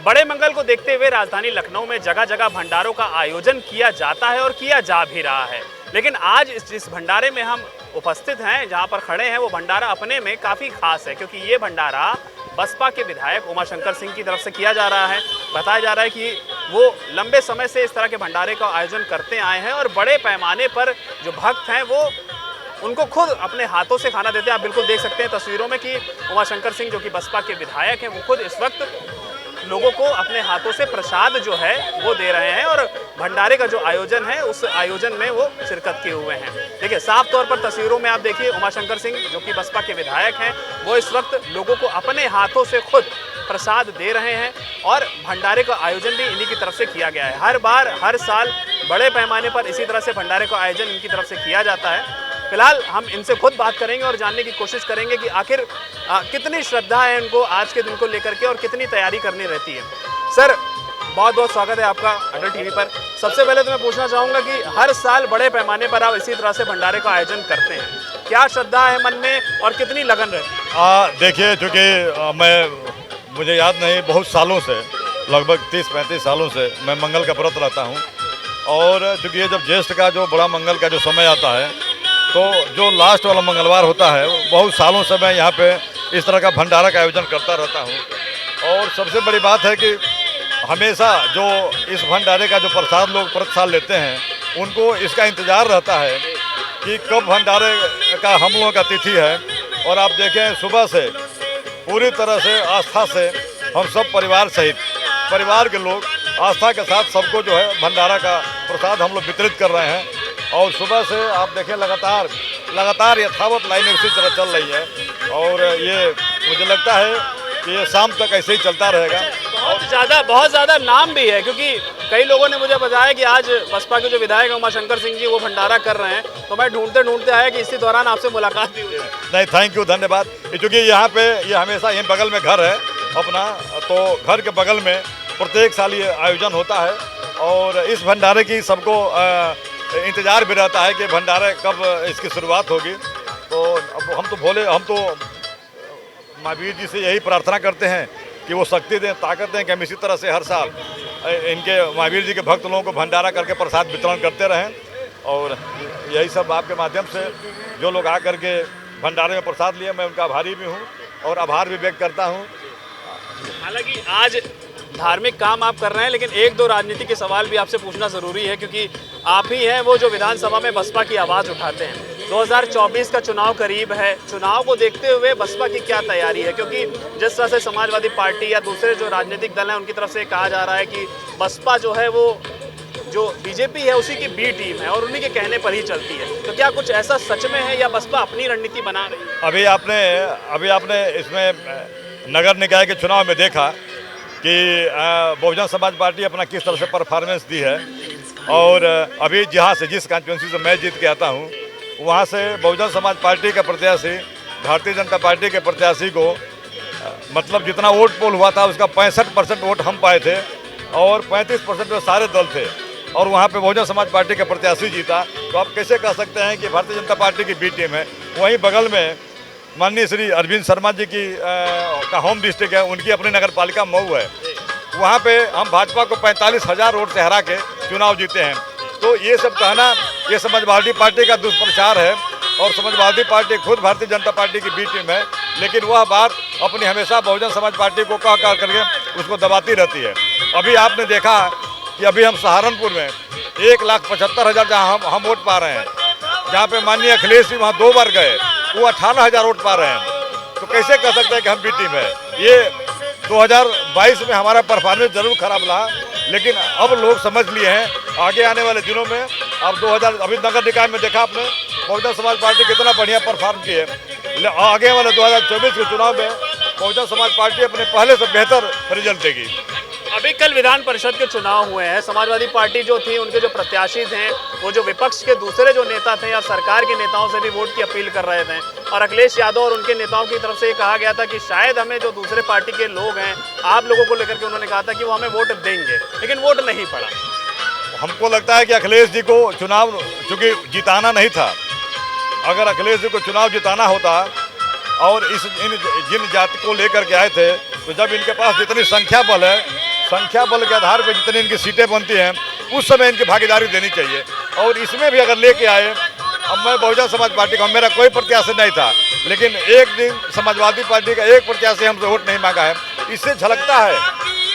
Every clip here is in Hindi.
बड़े मंगल को देखते हुए राजधानी लखनऊ में जगह जगह भंडारों का आयोजन किया जाता है और किया जा भी रहा है। लेकिन आज जिस भंडारे में हम उपस्थित हैं, जहां पर खड़े हैं, वो भंडारा अपने में काफ़ी खास है, क्योंकि ये भंडारा बसपा के विधायक उमाशंकर सिंह की तरफ से किया जा रहा है। बताया जा रहा है कि वो लंबे समय से इस तरह के भंडारे का आयोजन करते आए हैं और बड़े पैमाने पर जो भक्त हैं वो उनको खुद अपने हाथों से खाना देते हैं। आप बिल्कुल देख सकते हैं तस्वीरों में कि उमाशंकर सिंह, जो कि बसपा के विधायक हैं, वो खुद इस वक्त लोगों को अपने हाथों से प्रसाद जो है वो दे रहे हैं और भंडारे का जो आयोजन है उस आयोजन में वो शिरकत किए हुए हैं। देखिए, साफ तौर पर तस्वीरों में आप देखिए उमाशंकर सिंह, जो कि बसपा के विधायक हैं, वो इस वक्त लोगों को अपने हाथों से खुद प्रसाद दे रहे हैं और भंडारे का आयोजन भी इन्हीं की तरफ से किया गया है। हर बार, हर साल बड़े पैमाने पर इसी तरह से भंडारे का आयोजन इनकी तरफ से किया जाता है। फिलहाल हम इनसे खुद बात करेंगे और जानने की कोशिश करेंगे कि आखिर कितनी श्रद्धा है इनको आज के दिन को लेकर के और कितनी तैयारी करनी रहती है। सर, बहुत बहुत स्वागत है आपका अटल टीवी पर। सबसे पहले तो मैं पूछना चाहूँगा कि हर साल बड़े पैमाने पर आप इसी तरह से भंडारे का आयोजन करते हैं, क्या श्रद्धा है मन में और कितनी लगन रहती है? देखिए, चूँकि मुझे याद नहीं, बहुत सालों से, लगभग 30-35 सालों से मैं मंगल का व्रत रहता हूँ। और चूँकि ये जब ज्येष्ठ का जो बड़ा मंगल का जो समय आता है, तो जो लास्ट वाला मंगलवार होता है, बहुत सालों से मैं यहाँ पे इस तरह का भंडारा का आयोजन करता रहता हूँ। और सबसे बड़ी बात है कि हमेशा जो इस भंडारे का जो प्रसाद लोग प्रति साल लेते हैं, उनको इसका इंतज़ार रहता है कि कब भंडारे का हम लोगों का तिथि है। और आप देखें, सुबह से पूरी तरह से आस्था से हम सब परिवार सहित, परिवार के लोग आस्था के साथ सबको जो है भंडारा का प्रसाद हम लोग वितरित कर रहे हैं। और सुबह से आप देखें, लगातार यथावत लाइन इसी तरह चल रही है और ये मुझे लगता है कि ये शाम तक ऐसे ही चलता रहेगा। बहुत ज़्यादा नाम भी है, क्योंकि कई लोगों ने मुझे बताया कि आज बसपा के जो विधायक उमाशंकर सिंह जी वो भंडारा कर रहे हैं, तो मैं ढूंढते आया कि इसी दौरान आपसे मुलाकात भी हुई। नहीं, थैंक यू, धन्यवाद। क्योंकि यहाँ पे ये हमेशा यहीं बगल में घर है अपना, तो घर के बगल में प्रत्येक साल ये आयोजन होता है और इस भंडारे की सबको इंतज़ार भी रहता है कि भंडारे कब इसकी शुरुआत होगी। तो अब हम तो महावीर जी से यही प्रार्थना करते हैं कि वो शक्ति दें, ताकत दें कि हम इसी तरह से हर साल इनके महावीर जी के भक्त लोगों को भंडारा करके प्रसाद वितरण करते रहें। और यही सब आपके माध्यम से जो लोग आकर के भंडारे में प्रसाद लिए, मैं उनका आभारी भी हूँ और आभार भी व्यक्त करता हूँ। हालांकि आज धार्मिक काम आप कर रहे हैं, लेकिन एक दो राजनीति के सवाल भी आपसे पूछना ज़रूरी है, क्योंकि आप ही हैं वो जो विधानसभा में बसपा की आवाज़ उठाते हैं। 2024 का चुनाव करीब है, चुनाव को देखते हुए बसपा की क्या तैयारी है? क्योंकि जिस तरह से समाजवादी पार्टी या दूसरे जो राजनीतिक दल हैं उनकी तरफ से कहा जा रहा है कि बसपा जो है वो जो बीजेपी है उसी की बी टीम है और उन्हीं के कहने पर ही चलती है, तो क्या कुछ ऐसा सच में है या बसपा अपनी रणनीति बना रही है? अभी आपने इसमें नगर निकाय के चुनाव में देखा कि बहुजन समाज पार्टी अपना किस तरह से परफॉर्मेंस दी है। और अभी जिस कॉन्स्टिट्यूंसी से मैं जीत के आता हूँ, वहाँ से बहुजन समाज पार्टी का प्रत्याशी भारतीय जनता पार्टी के प्रत्याशी को मतलब जितना वोट पोल हुआ था उसका 65% वोट हम पाए थे और 35% में सारे दल थे और वहाँ पे बहुजन समाज पार्टी का प्रत्याशी जीता। तो आप कैसे कह सकते हैं कि भारतीय जनता पार्टी की बी टीम है? वहीं बगल में माननीय श्री अरविंद शर्मा जी की का होम डिस्ट्रिक्ट है, उनकी अपनी नगर पालिका मऊ है, वहाँ पे हम भाजपा को 45,000 वोट से हरा के चुनाव जीते हैं। तो ये सब कहना ये समाजवादी पार्टी का दुष्प्रचार है और समाजवादी पार्टी खुद भारतीय जनता पार्टी की बी टीम है, लेकिन वह बात अपनी हमेशा बहुजन समाज पार्टी को कह करके उसको दबाती रहती है। अभी आपने देखा कि अभी हम सहारनपुर में 1,75,000 जहाँ हम वोट पा रहे हैं, जहाँ पे माननीय अखिलेश जी वहाँ 2 बार गए, वो 18,000 वोट पा रहे हैं। तो कैसे कह सकते हैं कि हम बी टीम है? ये 2022 में हमारा परफॉर्मेंस जरूर खराब रहा, लेकिन अब लोग समझ लिए हैं। आगे आने वाले दिनों में अब अभी नगर निकाय में देखा आपने बहुजन समाज पार्टी कितना बढ़िया परफॉर्म की है। आगे वाले 2024 के चुनाव में बहुजन समाज पार्टी अपने पहले से बेहतर रिजल्ट देगी। अभी कल विधान परिषद के चुनाव हुए हैं, समाजवादी पार्टी जो थी उनके जो प्रत्याशी थे वो जो विपक्ष के दूसरे जो नेता थे या सरकार के नेताओं से भी वोट की अपील कर रहे थे और अखिलेश यादव और उनके नेताओं की तरफ से ये कहा गया था कि शायद हमें जो दूसरे पार्टी के लोग हैं, आप लोगों को लेकर के उन्होंने कहा था कि वो हमें वोट देंगे, लेकिन वोट नहीं पड़ा। हमको लगता है कि अखिलेश जी को चुनाव चूँकि जिताना नहीं था, अगर अखिलेश जी को चुनाव जिताना होता और जिन जाति को लेकर के आए थे, तो जब इनके पास जितनी संख्या बल है संख्या बल के आधार पर जितनी इनकी सीटें बनती हैं उस समय इनकी भागीदारी देनी चाहिए। और इसमें भी अगर लेके आए, अब मैं बहुजन समाज पार्टी का, मेरा कोई प्रत्याशी नहीं था, लेकिन एक दिन समाजवादी पार्टी का एक प्रत्याशी हमसे वोट नहीं मांगा है। इससे झलकता है,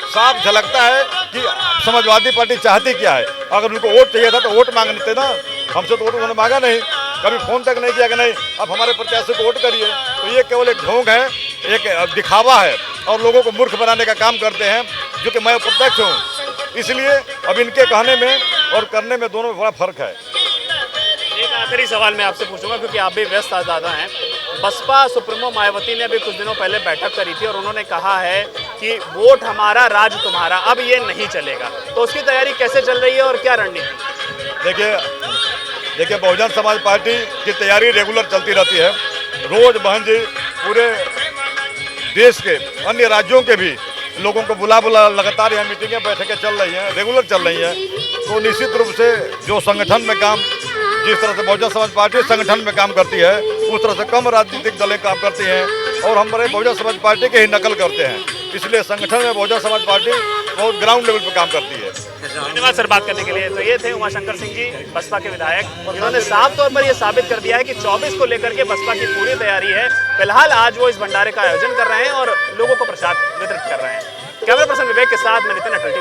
साफ झलकता है कि समाजवादी पार्टी चाहती क्या है। अगर उनको वोट चाहिए था तो वोट मांगने थे ना, हमसे तो वोट उन्होंने मांगा नहीं, कभी फोन तक नहीं किया कि नहीं अब हमारे प्रत्याशी को वोट करिए। तो ये केवल एक ढोंग है, एक दिखावा है और लोगों को मूर्ख बनाने का काम करते हैं, जो कि मैं प्रत्यक्ष हूँ। इसलिए अब इनके कहने में और करने में दोनों में बड़ा फर्क है। एक आखिरी सवाल मैं आपसे पूछूंगा, क्योंकि आप भी व्यस्त आज़ादा हैं। बसपा सुप्रीमो मायावती ने अभी कुछ दिनों पहले बैठक करी थी और उन्होंने कहा है कि वोट हमारा राज तुम्हारा, अब ये नहीं चलेगा। तो उसकी तैयारी कैसे चल रही है और क्या रणनीति? देखिए बहुजन समाज पार्टी की तैयारी रेगुलर चलती रहती है। रोज बहन जी पूरे देश के अन्य राज्यों के भी लोगों को बुला लगातार यहाँ मीटिंगें बैठकें चल रही हैं, रेगुलर चल रही हैं। तो निश्चित रूप से जो संगठन में काम, जिस तरह से बहुजन समाज पार्टी संगठन में काम करती है, उस तरह से कम राजनीतिक दलें काम करती हैं और हमारे बहुजन समाज पार्टी के ही नकल करते हैं। इसलिए संगठन में बहुजन समाज पार्टी बहुत ग्राउंड लेवल पर काम करती है। धन्यवाद सर बात करने के लिए। तो ये थे उमाशंकर सिंह जी, बसपा के विधायक, जिन्होंने साफ तौर पर यह साबित कर दिया है कि 24 को लेकर के बसपा की पूरी तैयारी है। फिलहाल आज वो इस भंडारे का आयोजन कर रहे हैं और लोगों को प्रसाद वितरित कर रहे हैं। कैमरा पर्सन विवेक के साथ मैं नितिन अटल।